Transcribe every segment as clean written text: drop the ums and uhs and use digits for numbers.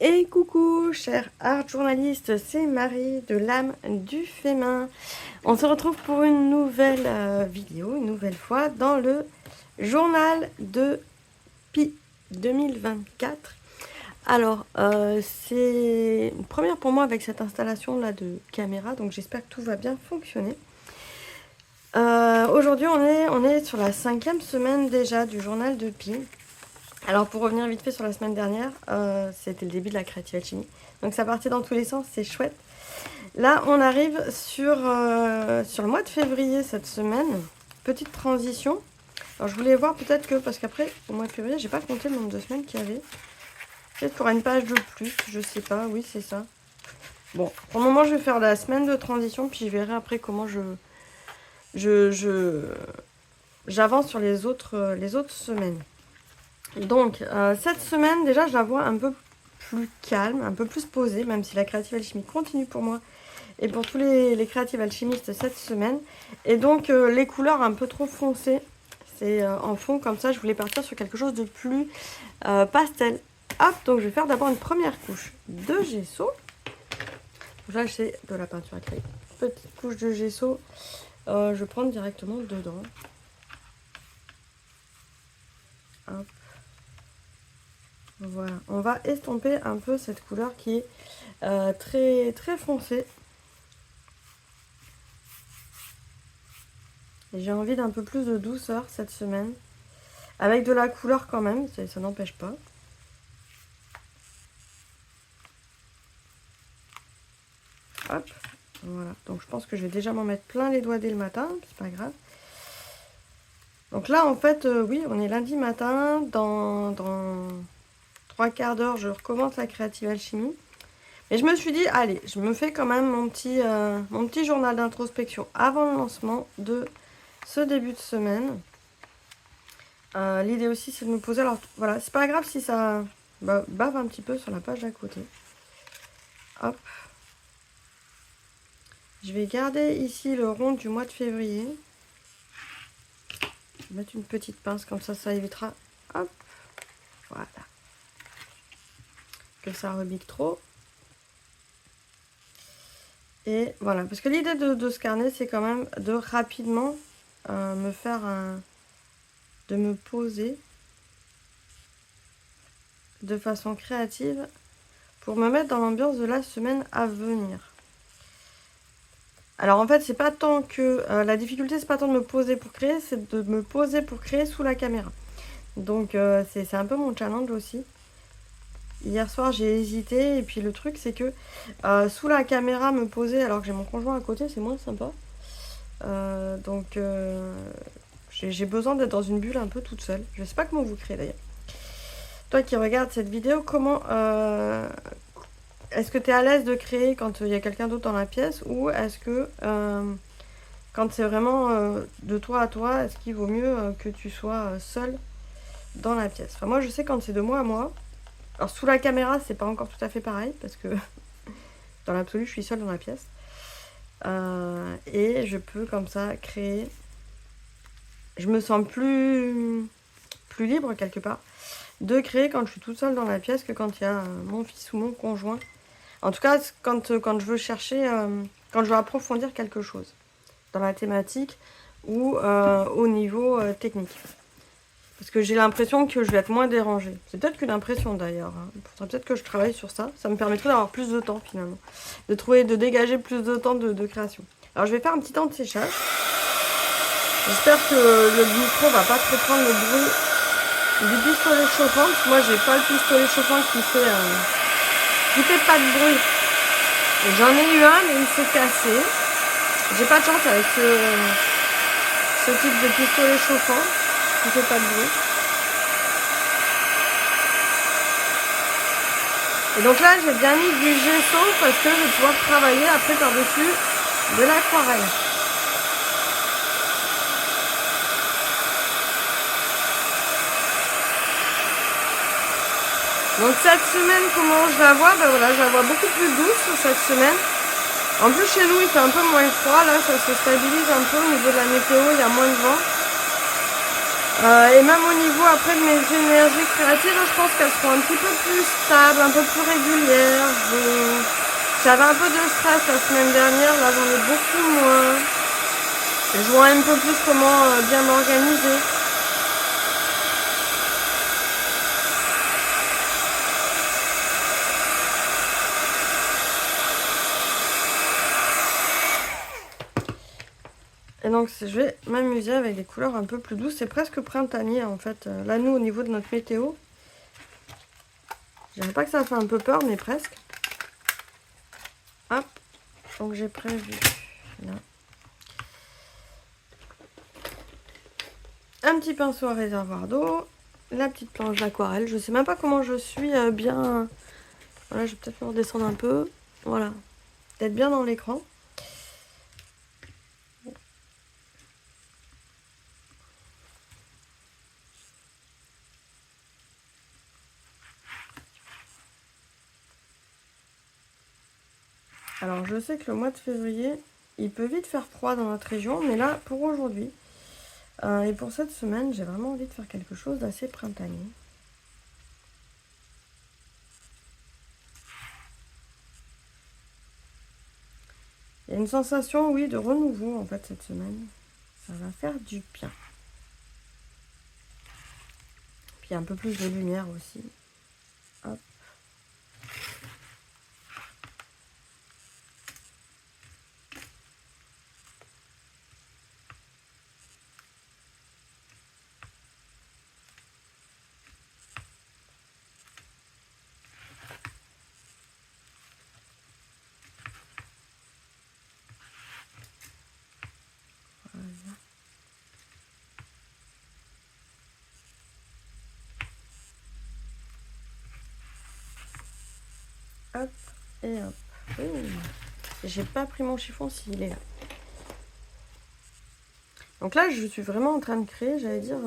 Et coucou, cher art journaliste, c'est Marie de l'âme du fémin. On se retrouve pour une nouvelle vidéo, une nouvelle fois, dans le journal de Pi 2024. Alors, c'est une première pour moi avec cette installation là de caméra, donc j'espère que tout va bien fonctionner. Aujourd'hui, on est sur la 5e semaine déjà du journal de Pi. Alors pour revenir vite fait sur la semaine dernière, c'était le début de la Creative Alchemy. Donc ça partait dans tous les sens, c'est chouette. Là on arrive sur le mois de février cette semaine. Petite transition. Alors je voulais voir peut-être que, parce qu'après au mois de février, j'ai pas compté le nombre de semaines qu'il y avait. Peut-être qu'il y aura une page de plus, je sais pas, oui c'est ça. Bon, pour le moment je vais faire la semaine de transition, puis je verrai après comment j'avance sur les autres semaines. Donc, cette semaine, déjà, je la vois un peu plus calme, un peu plus posée, même si la Creative Alchemy continue pour moi et pour tous les créatifs alchimistes cette semaine. Et donc, les couleurs un peu trop foncées, c'est en fond comme ça. Je voulais partir sur quelque chose de plus pastel. Hop, donc je vais faire d'abord une première couche de gesso. Là, c'est de la peinture acrylique. Petite couche de gesso, je vais prendre directement dedans. Hop. Voilà, on va estomper un peu cette couleur qui est très, très foncée. J'ai envie d'un peu plus de douceur cette semaine. Avec de la couleur quand même, ça n'empêche pas. Hop, voilà. Donc je pense que je vais déjà m'en mettre plein les doigts dès le matin, c'est pas grave. Donc là en fait, oui, on est lundi matin. Dans 3 quarts d'heure, je recommence la Creative Alchemy. Et je me suis dit, allez, je me fais quand même mon petit journal d'introspection avant le lancement de ce début de semaine. L'idée aussi, c'est de me poser. Alors voilà, c'est pas grave si ça bave un petit peu sur la page d'à côté. Hop. Je vais garder ici le rond du mois de février. Je vais mettre une petite pince, comme ça évitera. Hop. Voilà. Que ça rebique trop. Et voilà, parce que l'idée de ce carnet, c'est quand même de rapidement me faire de me poser de façon créative pour me mettre dans l'ambiance de la semaine à venir. Alors en fait, c'est pas tant que la difficulté, c'est pas tant de me poser pour créer, c'est de me poser pour créer sous la caméra. Donc c'est un peu mon challenge aussi. Hier soir, j'ai hésité et puis le truc, c'est que sous la caméra, me poser alors que j'ai mon conjoint à côté, c'est moins sympa. Donc j'ai besoin d'être dans une bulle un peu toute seule. Je sais pas comment vous créez d'ailleurs. Toi qui regardes cette vidéo, comment est-ce que tu es à l'aise de créer quand il y a quelqu'un d'autre dans la pièce, ou est-ce que quand c'est vraiment de toi à toi, est-ce qu'il vaut mieux que tu sois seule dans la pièce? Enfin, moi je sais quand c'est de moi à moi. Alors sous la caméra, c'est pas encore tout à fait pareil parce que dans l'absolu, je suis seule dans la pièce. Et je peux comme ça créer. Je me sens plus libre quelque part de créer quand je suis toute seule dans la pièce que quand il y a mon fils ou mon conjoint. En tout cas, quand je veux chercher, quand je veux approfondir quelque chose dans la thématique ou au niveau technique. Parce que j'ai l'impression que je vais être moins dérangée. C'est peut-être qu'une impression d'ailleurs. Il faudrait peut-être que je travaille sur ça. Ça me permettrait d'avoir plus de temps finalement. De dégager plus de temps de création. Alors je vais faire un petit temps de séchage. J'espère que le micro va pas trop prendre le bruit du pistolet chauffant. Parce que moi j'ai pas le pistolet chauffant qui fait pas de bruit. J'en ai eu un mais il s'est cassé. J'ai pas de chance avec ce type de pistolet chauffant qui fait pas de bruit. Et donc là j'ai bien mis du gesso parce que je vais pouvoir travailler après par-dessus de l'aquarelle. Donc cette semaine, comment je la vois? Ben voilà, je la vois beaucoup plus douce cette semaine. En plus chez nous il fait un peu moins froid, là ça se stabilise un peu au niveau de la météo, il y a moins de vent. Et même au niveau après de mes énergies créatives, je pense qu'elles seront un petit peu plus stables, un peu plus régulières. J'avais un peu de stress la semaine dernière, là j'en ai beaucoup moins. Je vois un peu plus comment bien m'organiser. Et donc je vais m'amuser avec des couleurs un peu plus douces. C'est presque printanier en fait. Là nous au niveau de notre météo, je dirais pas que ça fait un peu peur mais presque. Hop, donc j'ai prévu là un petit pinceau à réservoir d'eau, la petite planche d'aquarelle. Je sais même pas comment je suis bien. Voilà, je vais peut-être me redescendre un peu. Voilà, d'être bien dans l'écran. Alors je sais que le mois de février, il peut vite faire froid dans notre région, mais là pour aujourd'hui et pour cette semaine, j'ai vraiment envie de faire quelque chose d'assez printanier. Il y a une sensation, oui, de renouveau en fait cette semaine. Ça va faire du bien. Puis un peu plus de lumière aussi. Hop. Voilà. Hop et hop. J'ai pas pris mon chiffon s'il est là. Donc là, je suis vraiment en train de créer, j'allais dire.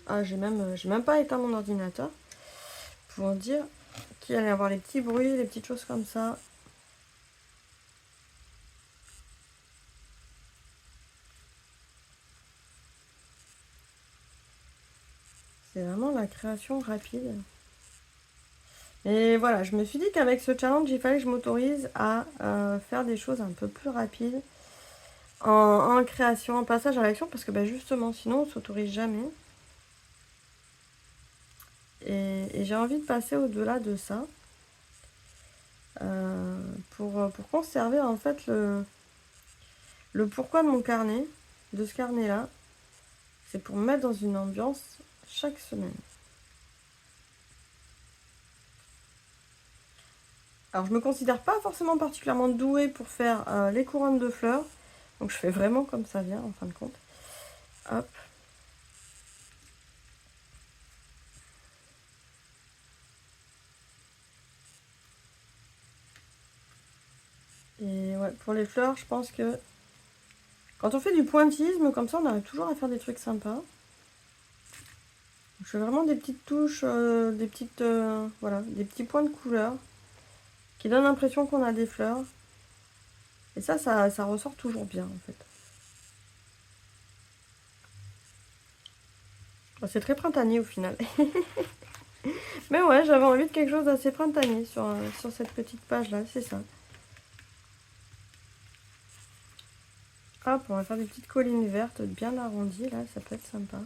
Ah, j'ai même pas éteint mon ordinateur pour dire qu'il allait y avoir les petits bruits, les petites choses comme ça. C'est vraiment la création rapide. Et voilà, je me suis dit qu'avec ce challenge, il fallait que je m'autorise à faire des choses un peu plus rapides en création, en passage à l'action, parce que justement, sinon, on ne s'autorise jamais. Et j'ai envie de passer au-delà de ça pour conserver en fait le pourquoi de mon carnet, de ce carnet-là. C'est pour me mettre dans une ambiance chaque semaine. Alors je me considère pas forcément particulièrement douée pour faire les couronnes de fleurs. Donc je fais vraiment comme ça vient en fin de compte. Hop. Et ouais, pour les fleurs, je pense que quand on fait du pointillisme comme ça, on arrive toujours à faire des trucs sympas. Je fais vraiment des petites touches, des petites, voilà, des petits points de couleur qui donnent l'impression qu'on a des fleurs. Et ça ressort toujours bien en fait. Bon, c'est très printanier au final. Mais ouais, j'avais envie de quelque chose d'assez printanier sur cette petite page là, c'est ça. Hop, on va faire des petites collines vertes bien arrondies là, ça peut être sympa.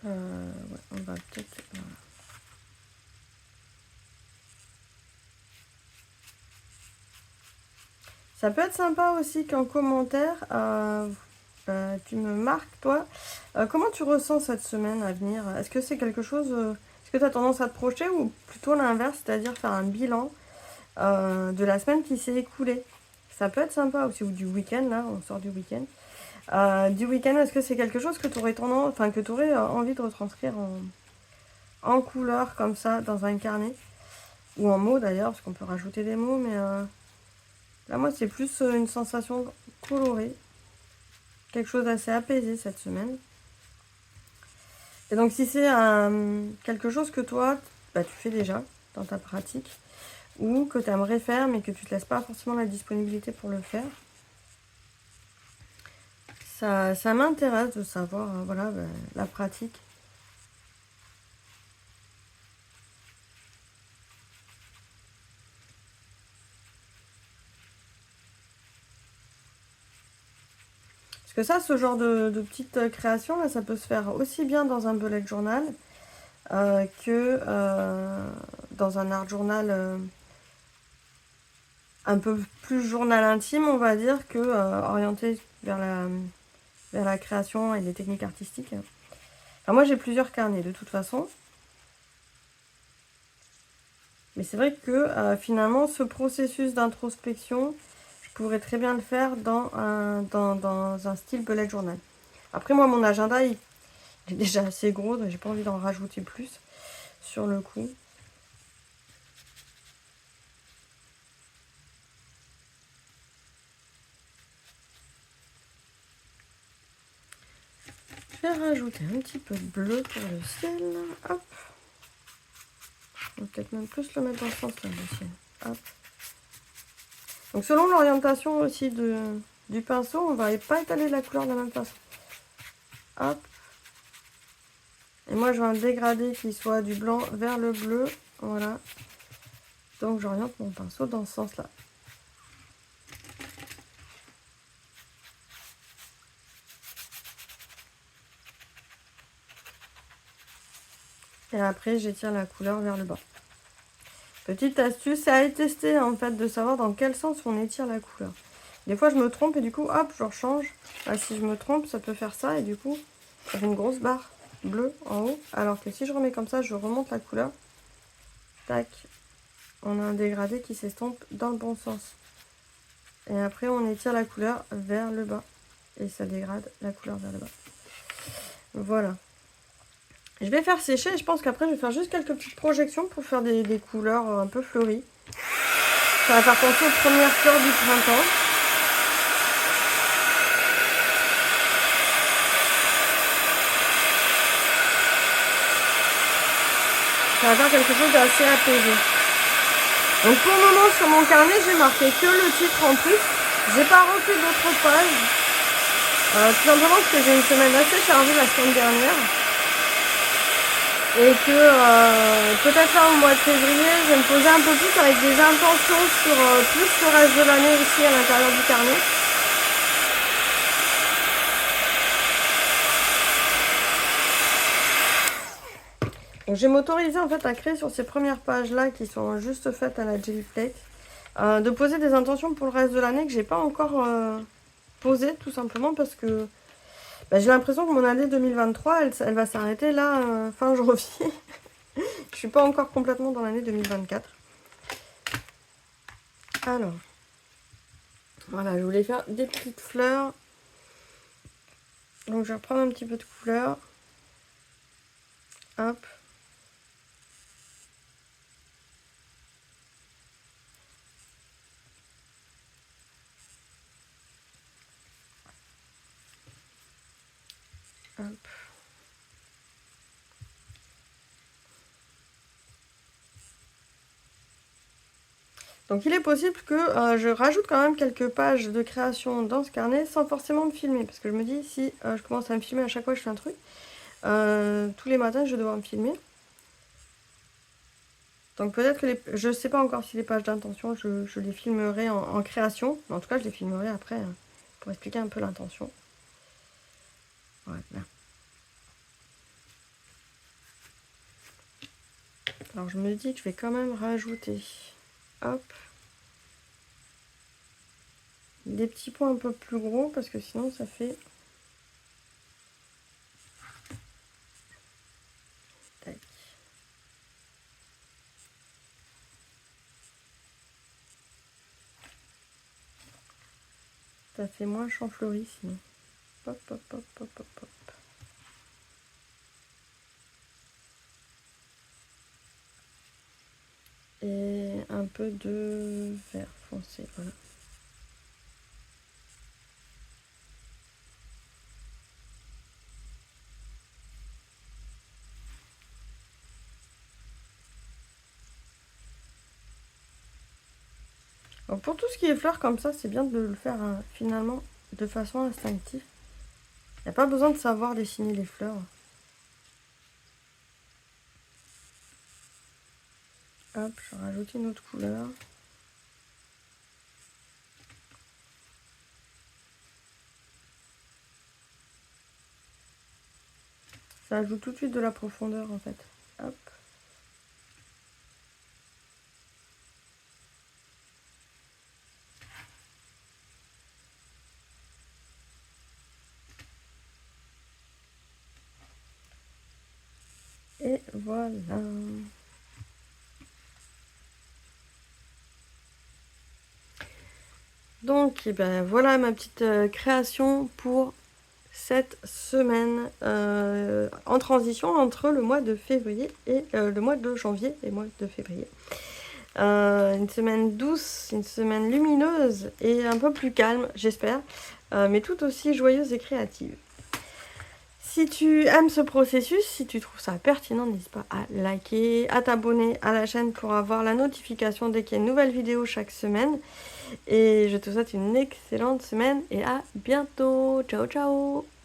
Ouais, on va peut-être... Voilà. Ça peut être sympa aussi qu'en commentaire, tu me marques, toi, comment tu ressens cette semaine à venir? Est-ce que c'est quelque chose... est-ce que tu as tendance à te projeter ou plutôt l'inverse, c'est-à-dire faire un bilan de la semaine qui s'est écoulée? Ça peut être sympa aussi, ou du week-end, là, on sort du week-end. Du week-end, est-ce que c'est quelque chose que tu aurais tendance, enfin que tu aurais envie de retranscrire en couleur comme ça dans un carnet? Ou en mots d'ailleurs, parce qu'on peut rajouter des mots, mais là moi c'est plus une sensation colorée. Quelque chose d'assez apaisé cette semaine. Et donc si c'est quelque chose que toi, bah, tu fais déjà dans ta pratique, ou que tu aimerais faire mais que tu ne te laisses pas forcément la disponibilité pour le faire, ça m'intéresse de savoir voilà, bah, la pratique. Parce que ça, ce genre de petite création, là, ça peut se faire aussi bien dans un bullet journal que dans un art journal un peu plus journal intime, on va dire, que orienté vers la création et les techniques artistiques. Alors moi, j'ai plusieurs carnets de toute façon. Mais c'est vrai que finalement, ce processus d'introspection, je pourrais très bien le faire dans un style bullet journal. Après, moi, mon agenda, il est déjà assez gros, donc j'ai pas envie d'en rajouter plus sur le coup. Je vais rajouter un petit peu de bleu pour le ciel. Hop. On va peut-être même plus le mettre dans ce sens-là, le ciel. Hop. Donc selon l'orientation aussi du pinceau, on va pas étaler la couleur de la même façon. Hop. Et moi, je veux un dégradé qui soit du blanc vers le bleu. Voilà. Donc, j'oriente mon pinceau dans ce sens-là. Et après, j'étire la couleur vers le bas. Petite astuce, c'est à tester en fait de savoir dans quel sens on étire la couleur. Des fois, je me trompe et du coup, hop, je rechange. Là, si je me trompe, ça peut faire ça et du coup, ça fait une grosse barre bleue en haut. Alors que si je remets comme ça, je remonte la couleur. Tac. On a un dégradé qui s'estompe dans le bon sens. Et après, on étire la couleur vers le bas. Et ça dégrade la couleur vers le bas. Voilà. Je vais faire sécher et je pense qu'après, je vais faire juste quelques petites projections pour faire des couleurs un peu fleuries. Ça va faire penser aux premières fleurs du printemps. Ça va faire quelque chose d'assez apaisé. Donc pour le moment, sur mon carnet, j'ai marqué que le titre en plus. J'ai pas refait d'autres pages. Tout simplement parce que j'ai une semaine assez chargée la semaine dernière. Et que peut-être là au mois de février, je vais me poser un peu plus avec des intentions sur plus le reste de l'année aussi à l'intérieur du carnet. Donc je vais m'autoriser en fait à créer sur ces premières pages là qui sont juste faites à la Gelly Plate, de poser des intentions pour le reste de l'année que j'ai pas encore posées tout simplement parce que bah, j'ai l'impression que mon année 2023 elle va s'arrêter là fin janvier. Je suis pas encore complètement dans l'année 2024. Alors, voilà, je voulais faire des petites fleurs. Donc je vais reprendre un petit peu de couleur. Hop. Hop. Donc il est possible que je rajoute quand même quelques pages de création dans ce carnet sans forcément me filmer. Parce que je me dis, si je commence à me filmer à chaque fois que je fais un truc, tous les matins je vais devoir me filmer. Donc peut-être que je ne sais pas encore si les pages d'intention, je les filmerai en création. Mais en tout cas, je les filmerai après pour expliquer un peu l'intention. Voilà. Alors je me dis que je vais quand même rajouter, hop, des petits points un peu plus gros parce que sinon ça fait... Tac. Ça fait moins chanfleuri sinon. Hop, hop, hop, hop, hop, hop. Et un peu de vert foncé, voilà. Alors, pour tout ce qui est fleurs comme ça, c'est bien de le faire finalement de façon instinctive. Il n'y a pas besoin de savoir dessiner les fleurs. Hop, je rajoute une autre couleur. Ça ajoute tout de suite de la profondeur en fait. Hop. Et voilà. Donc, eh ben, voilà ma petite création pour cette semaine en transition entre le mois de février et le mois de janvier et le mois de février. Une semaine douce, une semaine lumineuse et un peu plus calme, j'espère, mais tout aussi joyeuse et créative. Si tu aimes ce processus, si tu trouves ça pertinent, n'hésite pas à liker, à t'abonner à la chaîne pour avoir la notification dès qu'il y a une nouvelle vidéo chaque semaine. Et je te souhaite une excellente semaine et à bientôt. Ciao, ciao!